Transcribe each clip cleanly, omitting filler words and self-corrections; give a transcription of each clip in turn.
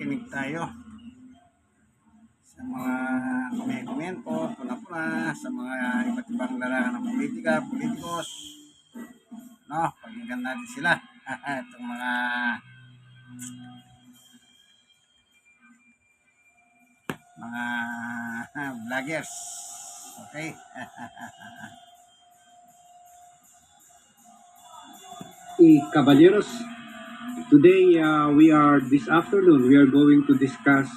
makinig tayo sa mga komento, pula-pula, sa mga iba't ibang larangan ng politika, politikos. No, pakinggan natin sila. Itong mga vloggers. Okay? Caballeros, today this afternoon we are going to discuss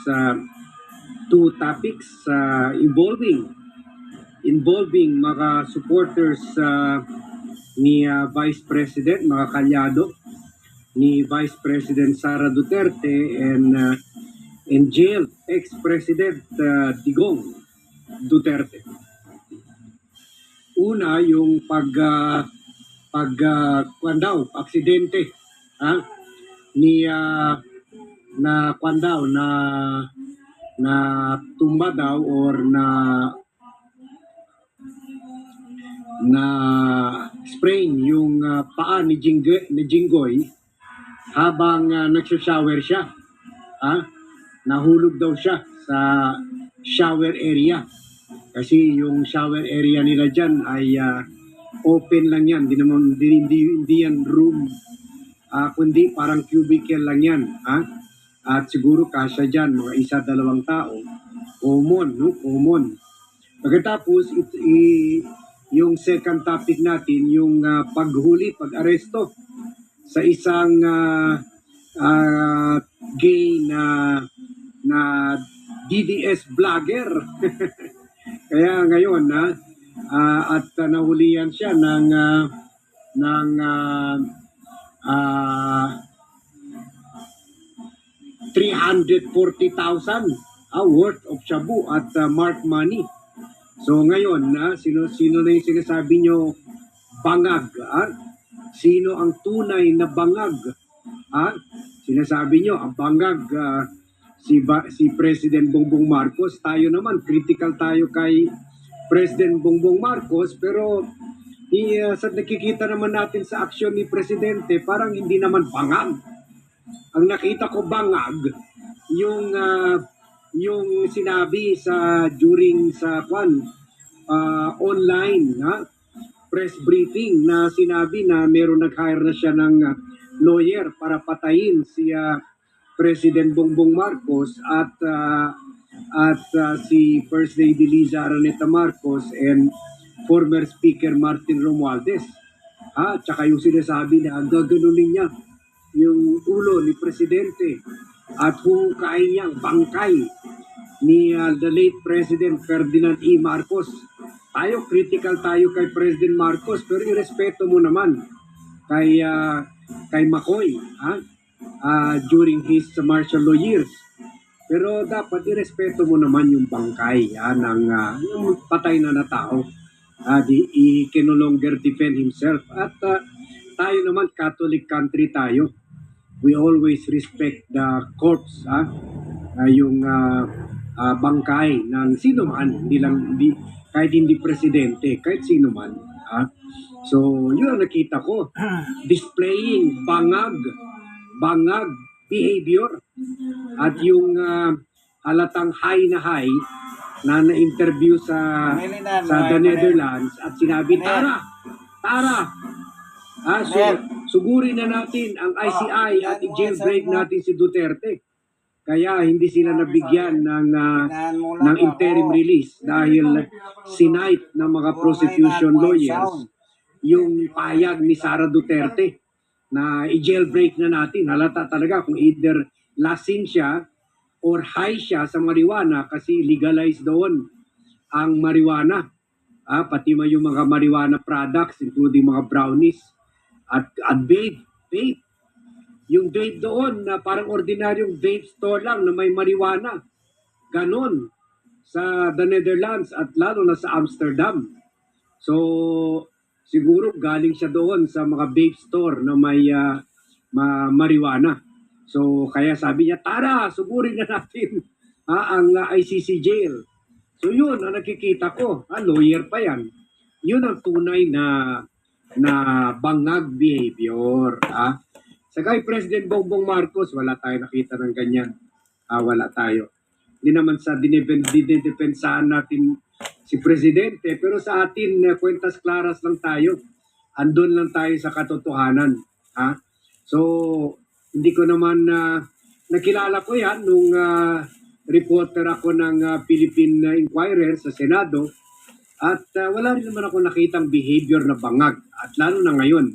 two topics involving mga supporters ni Vice President, mga kalyado ni Vice President Sara Duterte and jailed ex-President Digong Duterte. Una, yung aksidente ni na tumba daw or na sprain yung paa ni Jinggoy habang nagsha-shower siya. Nahulog daw siya sa shower area. Kasi yung shower area nila dyan ay open lang yan. Hindi yan room. Kundi parang cubicle lang yan. At siguro kasya dyan, mga isa, dalawang tao. Common, no? Common. Pagkatapos, yung second topic natin, yung paghuli, pag-aresto sa isang gay na DDS vlogger. Kaya ngayon at nahulihan siya ng 340,000 worth of shabu at marked money. So ngayon, sino na yung sinasabi nyo bangag? Sino ang tunay na bangag? Sinasabi nyo, ang bangag si President Bongbong Marcos. Tayo naman, critical tayo kay President Bongbong Marcos, pero sa nakikita naman natin sa aksyon ni Presidente, parang hindi naman bangag. Ang nakita ko bangag, yung sinabi during sa online press briefing na sinabi na meron nag-hire na siya ng lawyer para patayin si President Bongbong Marcos at si First Lady Liza Araneta Marcos and former Speaker Martin Romualdez. Tsaka yung sinasabi na gaganunin niya yung ulo ni Presidente at hukain niyang bangkay ni the late President Ferdinand E. Marcos. Critical tayo kay President Marcos, pero irespeto mo naman kay McCoy during his martial law years. Pero dapat irespeto mo naman yung bangkay ng yung patay na tao. He can no longer defend himself. At tayo naman, Catholic country tayo. We always respect the corpse, yung bangkay ng sino man, kahit hindi presidente, kahit sino man. So, yun ang nakita ko. Displaying bangag behavior. At yung halatang high na na-interview sa the Netherlands at sinabi, Tara! Sugurin na natin ang ICI at i-jailbreak natin si Duterte. Kaya hindi sila nabigyan ng interim release dahil sinight ng mga prosecution lawyers yung payag ni Sara Duterte na i-jailbreak na natin. Halata talaga kung either lasing siya or high siya sa marijuana kasi legalized doon ang marijuana. Pati yung mga marijuana products including mga brownies at vape. Yung vape doon na parang ordinaryong vape store lang na may marijuana. Ganon sa the Netherlands at lalo na sa Amsterdam. So siguro galing siya doon sa mga vape store na may marijuana. So kaya sabi niya, tara, sugurin na natin ang ICC jail. So yun ang nakikita ko. Lawyer pa yan. Yun ang tunay na bangag behavior. Sa kay President Bongbong Marcos, wala tayo nakita ng ganyan. wala tayo. Hindi naman sa dinedepensahan natin si Presidente, pero sa atin, kwentas klaras lang tayo. Andun lang tayo sa katotohanan. Ha? So, hindi ko naman nakilala ko yan nung reporter ako ng Philippine Inquirer sa Senado at wala rin naman ako nakitang behavior na bangag at lalo na ngayon.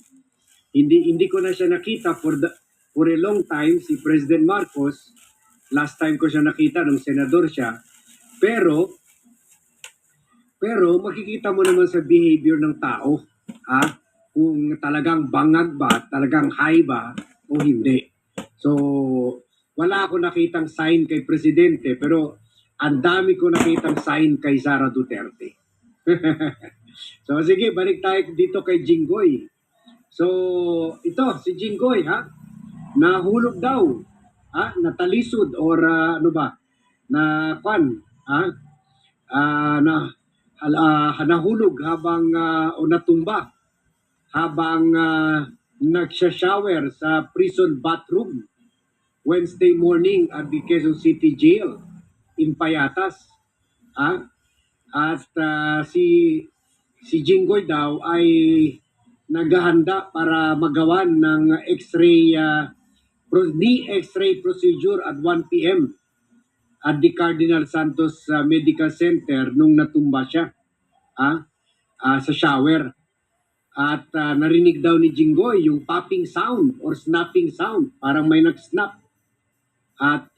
Hindi ko na siya nakita for a long time si President Marcos. Last time ko siya nakita nung senador siya. Pero makikita mo naman sa behavior ng tao, kung talagang bangag ba, talagang high ba o hindi. So, wala ako nakitang sign kay Presidente, pero ang dami ko nakitang sign kay Sara Duterte. So, sige, balik tayo dito kay Jinggoy. So, ito, si Jinggoy, nahulog daw, natalisod, or ano ba, na nahulog habang, o natumba, habang nagsha-shower sa prison bathroom Wednesday morning at the Quezon City Jail in Payatas. At si Jinggoy daw ay naghahanda para magawan ng X-ray knee X-ray procedure at 1 p.m. at the Cardinal Santos Medical Center nung natumba siya sa shower. At narinig daw ni Jinggoy yung popping sound or snapping sound, parang may nag-snap. At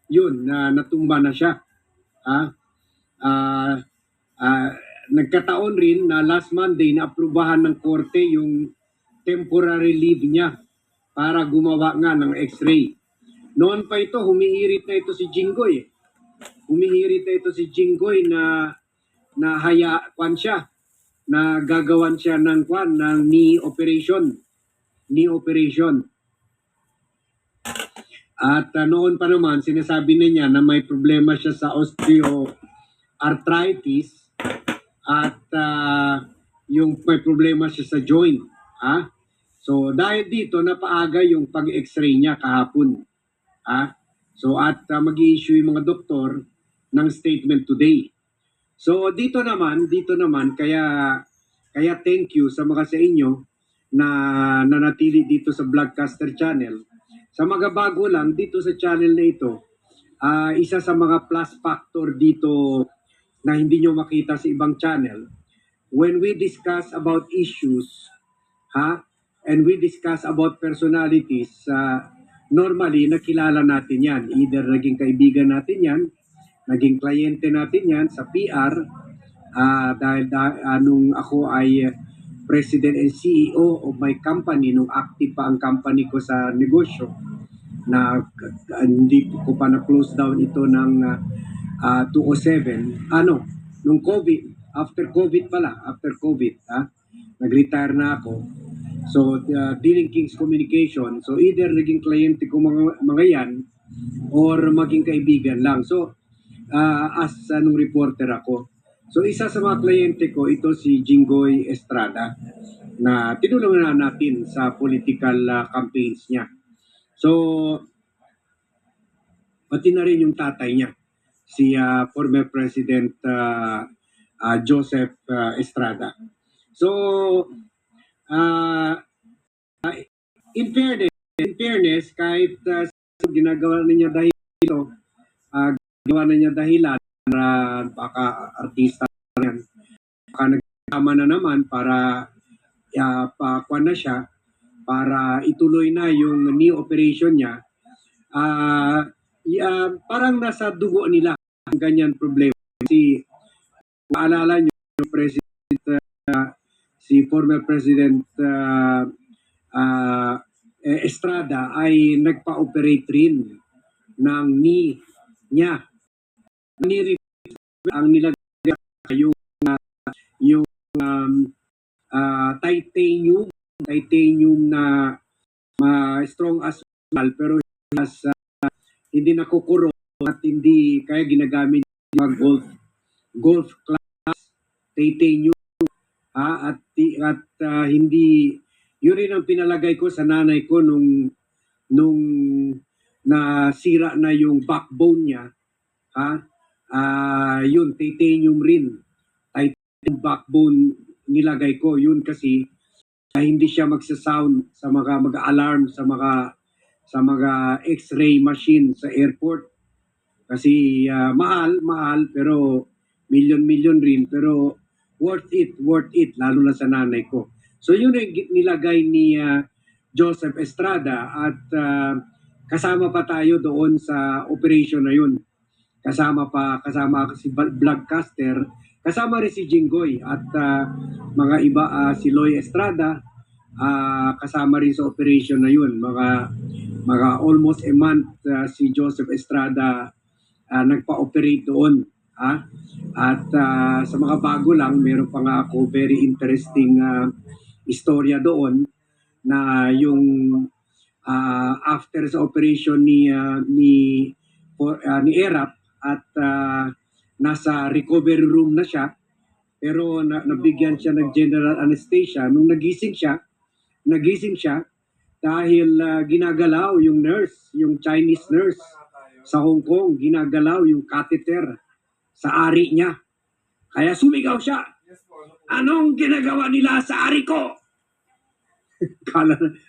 yun, natumba na siya. Nagkataon rin na last Monday naaprubahan ng korte yung temporary leave niya para gumawa nga ng x-ray. Noon pa ito, humihirit na ito si Jinggoy. Humihirit na ito si Jinggoy na siya, na gagawan siya ng knee operation. Knee operation. At noon pa naman, sinasabi niya na may problema siya sa osteoarthritis at yung may problema siya sa joint. So dahil dito, napaaga yung pag-x-ray niya kahapon. So at mag-i-issue yung mga doktor ng statement today. So dito naman kaya thank you sa mga sa inyo na nanatili dito sa Vlogcaster channel. Sa mga bago lang dito sa channel na ito, isa sa mga plus factor dito na hindi nyo makita sa ibang channel, when we discuss about issues, and we discuss about personalities, normally nakilala natin yan. Either naging kaibigan natin yan, naging kliyente natin yan sa PR, dahil nung ako ay President and CEO of my company, nung active pa ang company ko sa negosyo, na hindi ko pa na-close down ito ng 2007. Nung COVID, after COVID, nag-retire na ako. So, Dealing Kings Communication. So, either naging kliyente ko mga yan, or maging kaibigan lang. So, as nung reporter ako. So, isa sa mga kliyente ko, ito si Jinggoy Estrada, na tinulungan natin sa political campaigns niya. So, pati na rin yung tatay niya, si former President Joseph Estrada. So, in fairness, kahit ginagawa na niya dahilan na baka artista yan, baka nagtama na naman para pakuan na siya, para ituloy na yung knee operation niya. Parang nasa dugo nila ang ganyan problema. Kasi maalala niyo yung President, si former President Estrada ay nagpa-operate rin ng knee niya. Ang nilagay yung titanium na strong as well, pero hindi nakukuro at hindi kaya ginagamit yung golf class titanium, at hindi yun rin ang pinalagay ko sa nanay ko nung na sira na yung backbone niya, ha? Yun, titanium rin. Titanium backbone nilagay ko. Yun kasi hindi siya magsa-sound sa mga mag-alarm sa mga X-ray machine sa airport. Kasi mahal pero million rin pero worth it lalo na sa nanay ko. So yun yung nilagay ni Joseph Estrada at kasama pa tayo doon sa operation na yun. Kasama si Vlogcaster, kasama rin si Jinggoy at mga iba, si Loy Estrada, kasama rin sa operation na yun. Mga almost a month si Joseph Estrada nagpa-operate doon. At sa mga bago lang, meron pa nga ako very interesting istorya doon na yung after sa operation ni Erap at nasa recovery room na siya pero nabigyan siya ng general anesthesia nung nagising siya dahil ginagalaw yung nurse, yung Chinese nurse sa Hong Kong, ginagalaw yung catheter sa ari niya. Kaya sumigaw siya, "Anong ginagawa nila sa ari ko?"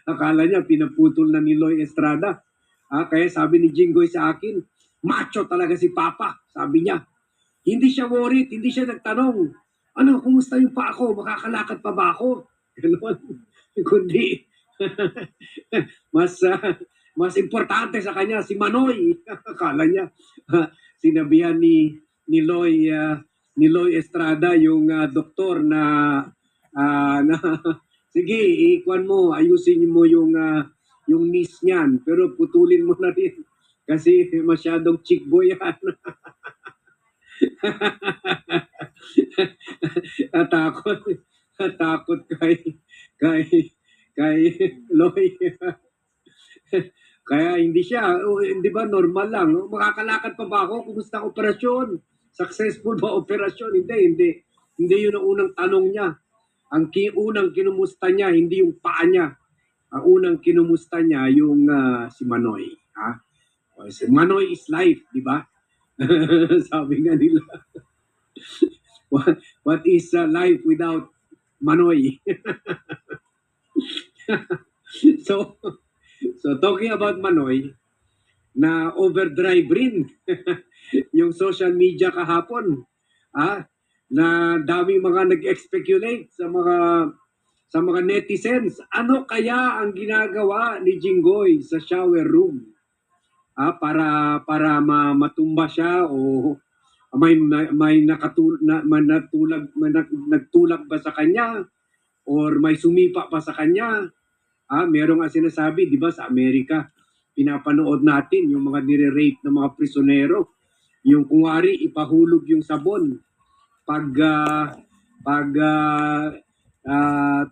akala niya pinaputol na ni Loy Estrada. Kaya sabi ni Jinggoy sa akin, "Macho talaga si Papa," sabi niya. Hindi siya worried, hindi siya nagtanong, "Ano, kumusta yung pa ako? Makakalakad pa ba ako?" Ganun. Kundi, mas importante sa kanya si Manoy. Akala niya, sinabihan ni Loy Estrada yung doktor na sige, ikuan mo, ayusin mo yung knees niyan, pero putulin mo na rin kasi masyadong chick boy yan. Natakot kay Loy. Kaya hindi siya, hindi ba normal lang, makakalakad pa ba ako? Kumusta ang operasyon? Successful ba operasyon? Hindi. Hindi yun ang unang tanong niya. Ang unang kinumusta niya, hindi yung paa niya. Ang unang kinumusta niya, yung si Manoy. Si Manoy is life, di ba? Sabi nga nila. What is life without Manoy? So talking about Manoy, na overdrive rin yung social media kahapon. Na daming mga nag-speculate sa mga netizens. Ano kaya ang ginagawa ni Jinggoy sa shower room? Para matumba siya o may nagtulak ba sa kanya or may sumipa pa sa kanya? Merong nga sinasabi, di ba, sa Amerika, pinapanood natin yung mga nire-rape ng mga prisonero. Yung kunwari, ipahulog yung sabon. Pag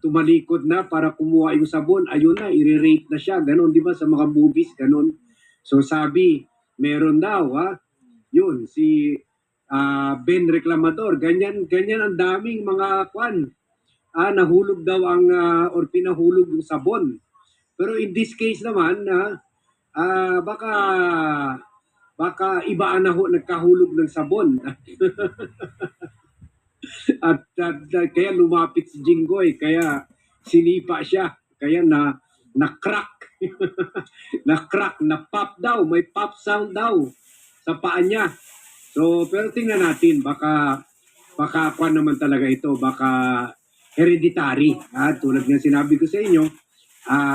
tumalikod na para kumuha yung sabon, ayun na, i-rape na siya. Ganon, di ba, sa mga movies, ganon. So sabi, meron daw, yun, si Ben Reclamador, ganyan ang daming mga kwan. Nahulog daw or pinahulog yung sabon. Pero in this case naman, baka iba nagkahulog ng sabon. at kaya lumapit si Jinggoy, kaya sinipa siya, kaya na-crack. Na-crack, na-pop daw, may pop sound daw sa paa niya. So, pero tingnan natin, baka kwan naman talaga ito, baka hereditary. Tulad nga sinabi ko sa inyo,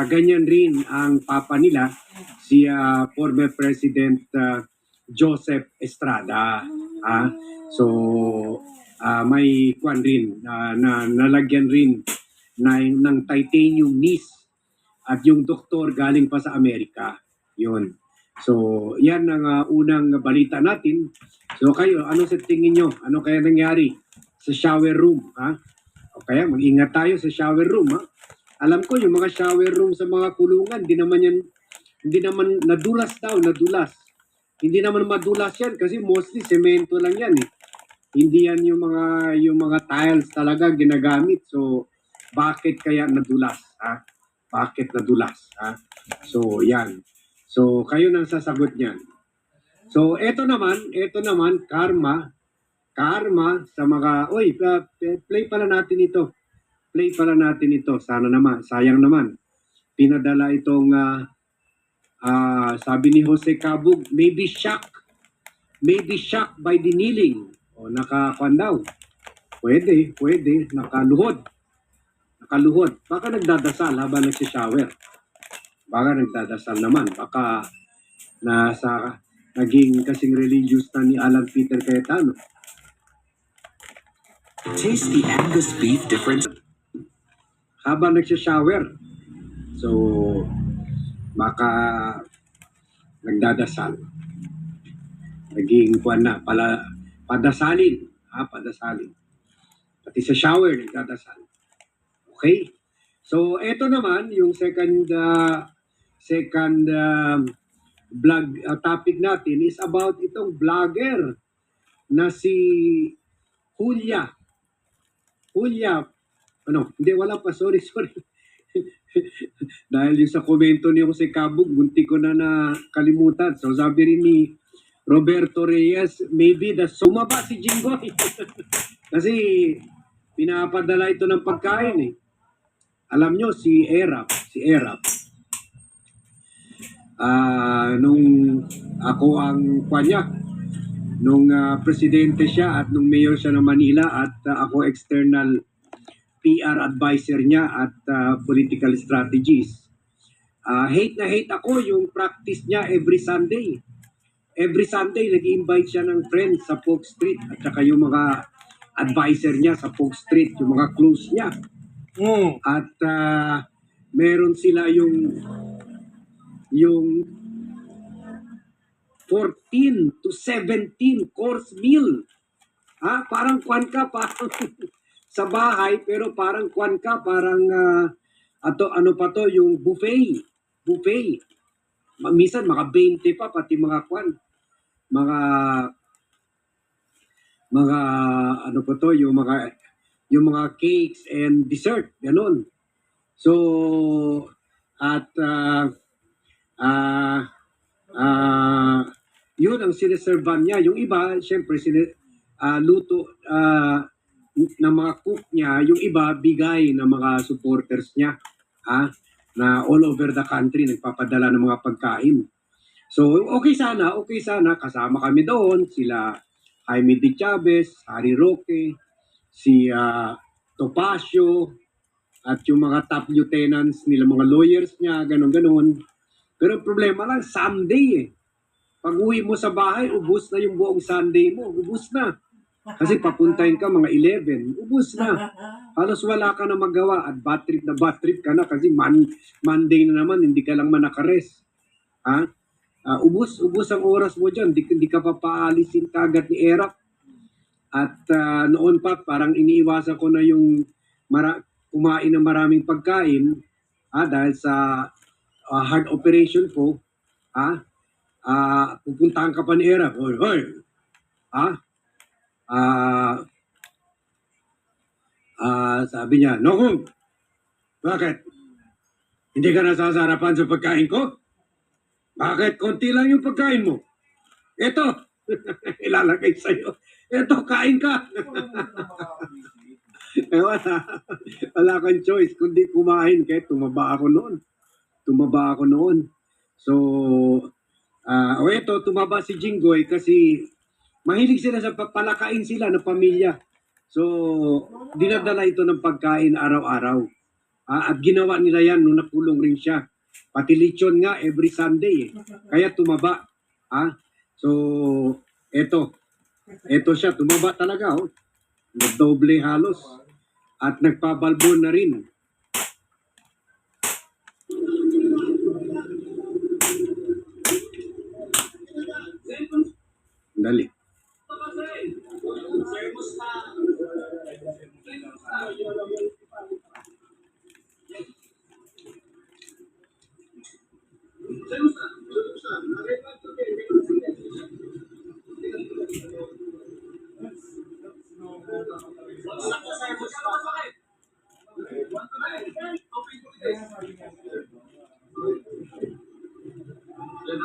ganyan rin ang papa nila, si former President Joseph Estrada. So, may kwan rin, na nalagyan rin ng titanium knees at yung doktor galing pa sa Amerika. Yun. So, yan ang unang balita natin. So, kayo, ano sa tingin nyo? Ano kaya nangyari sa shower room? O kaya, mag-ingat tayo sa shower room. Alam ko, yung mga shower room sa mga kulungan, hindi naman nadulas. Hindi naman madulas yan kasi mostly semento lang yan eh. Hindi yan yung mga tiles talaga ginagamit. So, bakit kaya nadulas? Bakit nadulas? So, yan. So, kayo nang sasagot niyan. So, eto naman, karma sa mga, play pala natin ito. Sana naman, sayang naman. Pinadala itong, sabi ni Jose Cabug, maybe shocked by the kneeling. O, nakakuan daw. Pwede, nakaluhod. Baka nagdadasal habang nagsishower. Baka nagdadasal naman. Baka naging kasing religious na ni Alan Peter Cayetano. Taste the Angus beef difference. Habang nagsishower. So, baka nagdadasal. Naging kuwan na, padasalin. Padasalin. Pati sa shower, nagdadasal. Okay? So, eto naman, yung second vlog topic natin is about itong vlogger na si Julia. Wala pa, sorry. Dahil yung sa komento niyo sa Kabug, bunti ko na nakalimutan. So sabi rin ni Roberto Reyes, maybe sumaba si Jinggoy. Kasi pinapadala ito ng pagkain eh. Alam nyo, si Erap, nung ako ang kanya, nung presidente siya at nung mayor siya ng Manila at ako external PR advisor niya at political strategies. Hate na hate ako yung practice niya every Sunday. Every Sunday, nag-invite siya ng friends sa Polk Street at saka yung mga advisor niya sa Polk Street, yung mga close niya. At meron sila yung 14 to 17 course meal. Parang kwan ka, parang sa bahay, pero parang kwan ka, parang yung buffet. Minsan mga 20 pa, pati mga kwan. Yung mga cakes and dessert, ganun. So, at yun ang sineservan niya. Yung iba, syempre, luto ng mga cook niya. Yung iba, bigay ng mga supporters niya. Na all over the country, nagpapadala ng mga pagkain. So, okay sana, kasama kami doon, sila Jaime D. Chavez, Harry Roque, si Topacio, at yung mga top lieutenants nila, mga lawyers niya, ganon. Pero ang problema lang, Sunday eh. Pag uwi mo sa bahay, ubus na yung buong Sunday mo, ubus na. Kasi papuntahin ka mga 11, ubus na. Halos wala ka na magawa at bad trip ka na kasi Monday na naman, hindi ka lang manakares. Ubus ang oras mo dyan, hindi ka pa paalisin kagad ni Erap. At noon pa, parang iniiwasan ko na yung kumain ng maraming pagkain dahil sa hard operation ko. Pupuntahan ka pa ni Erap. Hoy. Sabi niya, no, bakit? Hindi ka nasasarapan sa pagkain ko? Bakit? Konti lang yung pagkain mo. Ito, ilalagay sa'yo. Ito, kain ka. Wala kang choice kundi kumain. Kaya tumaba ako noon. So, ito, tumaba si Jinggoy kasi mahilig sila sa palakain sila ng pamilya. So, dinadala ito ng pagkain araw-araw. At ginawa nila yan nung nakulong rin siya. Pati lechon nga every Sunday eh. Kaya tumaba. So, eto siya, tumaba talaga. Nagdoble halos. At nagpabalbon na rin. Dali.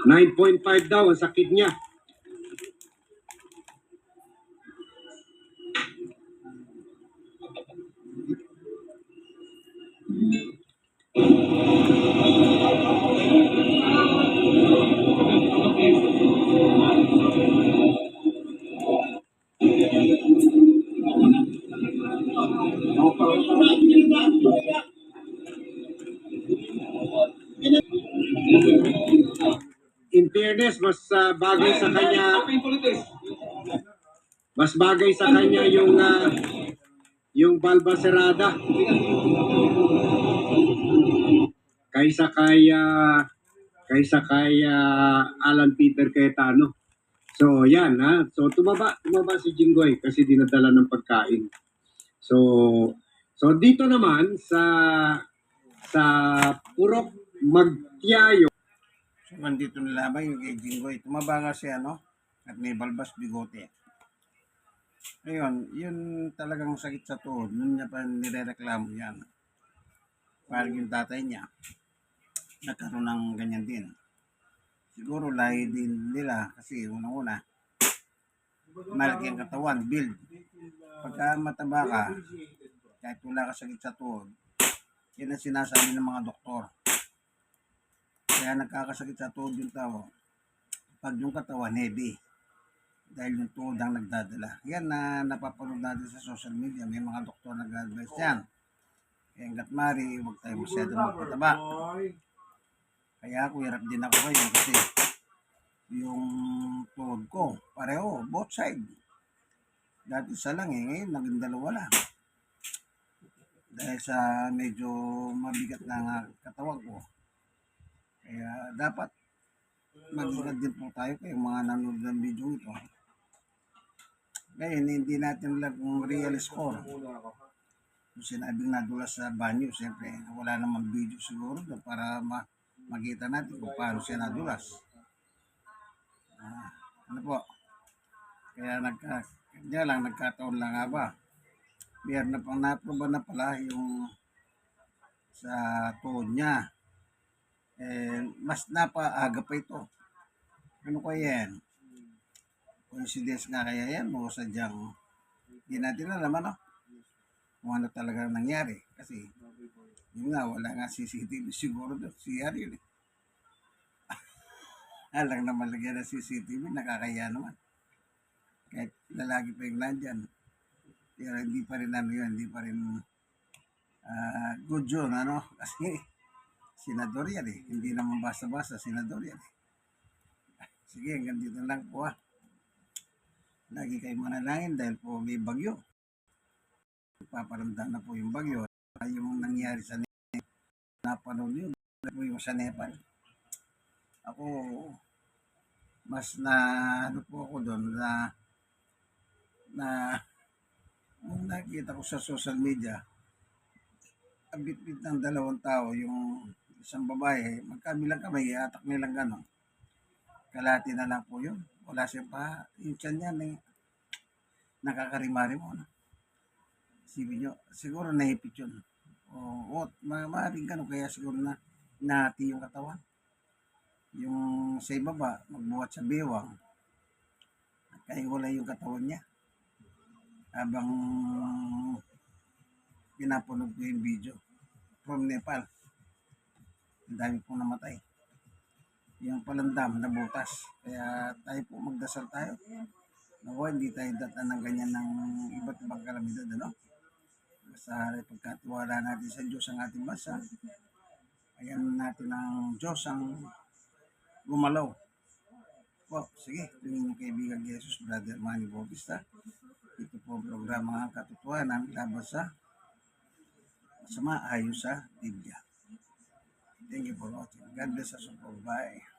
9.5 daw ang sakit niya. In fairness, mas bagay sa kanya yung Balba Serrada kaysa kay Alan Peter Cayetano. So yan ha. So tumaba si Jinggoy kasi dinadala ng pagkain. So dito naman sa Purok Magtiayo. So, nandito nilaban yung kay Jinggoy. Tumaba nga siya, no? At may balbas bigote. Ngayon, yun talagang sakit sa tuhod. Yun niya pa nirereklamo yan. Parang yung tatay niya, nagkaroon ng ganyan din. Siguro lahi din nila kasi unang-una, malaki ang katawan, build. Pagka mataba ka, kahit wala ka sakit sa tuhod, yan ang sinasabi ng mga doktor. Kaya nagkakasakit sa tuhod yung tao pag yung katawan heavy dahil yung tuhod ang nagdadala. Yan na napapanood natin sa social media, may mga doktor nag-advise yan. Kaya hanggat mari, huwag tayo masyadong magpataba. Kaya ako, hirap din ako ngayon kasi yung tuhod ko, pareho, both side. Dati isa lang ngayon naging dalawa lang. Dahil sa medyo mabigat na katawan ko. Kaya dapat mag-ingat din po tayo kayo mga nanonood ng video ito. Ngayon, hindi natin lang kung real score. Kung sinabing nadulas sa banyo, siyempre, wala namang video siguro doon para makita natin kung paano siya nadulas. Ano po? Kaya nagkataon lang nga ba? Meron na pang naproba na pala yung sa tuhod niya. Mas napaaga pa ito. Ano kaya yan? Coincidence nga kaya yan o sadyang hindi natin alam ano kung ano talaga nangyari. Kasi yun nga, wala nga CCTV siguro doon. CR yun eh. Alang na malagyan ng CCTV, nakakaya naman. Kahit lalaki pa yung nandyan. Pero hindi pa rin hindi pa rin good yun, ano? Kasi senador yan eh. Hindi naman basta-basta, senador yan eh. Sige, hanggang dito lang po ah. Lagi kayo manalangin dahil po may bagyo. Paparamdam na po yung bagyo. Yung nangyari sa napanood yun, po yung sa Nepal. Ako, mas ano po ako doon na nung nakita ko sa social media, abit-bit ng dalawang tao, yung isang babae, magkabilang kamay, atak nilang gano'n. Kalati na lang po yun. Wala siya pa. Yung tiyan niya, nakakarimari mo. No? Sibin nyo, siguro naipit yun. O maaaring gano'n, kaya siguro na nahati yung katawan. Yung sa ibaba, magbuhat sa bewang. Kaya wala yung katawan niya. Habang pinapunog ko yung video from Nepal. Ang dami pong namatay. Yung palandam na butas. Kaya tayo po magdasal tayo. Nawa, hindi tayo datan ng ganyan ng iba't ibang kalamidad. Ano? Basta pagkatiwala natin sa Diyos ang ating bansa. Ayan natin ang Diyos ang gumalaw. Po, sige, tingin yung kaibigan ni Jesus, Brother Manny Bautista. Ito po ang programa ng katotohanan laban sa masama ayon sa Biblia. Thank you for watching. God bless us all. Bye.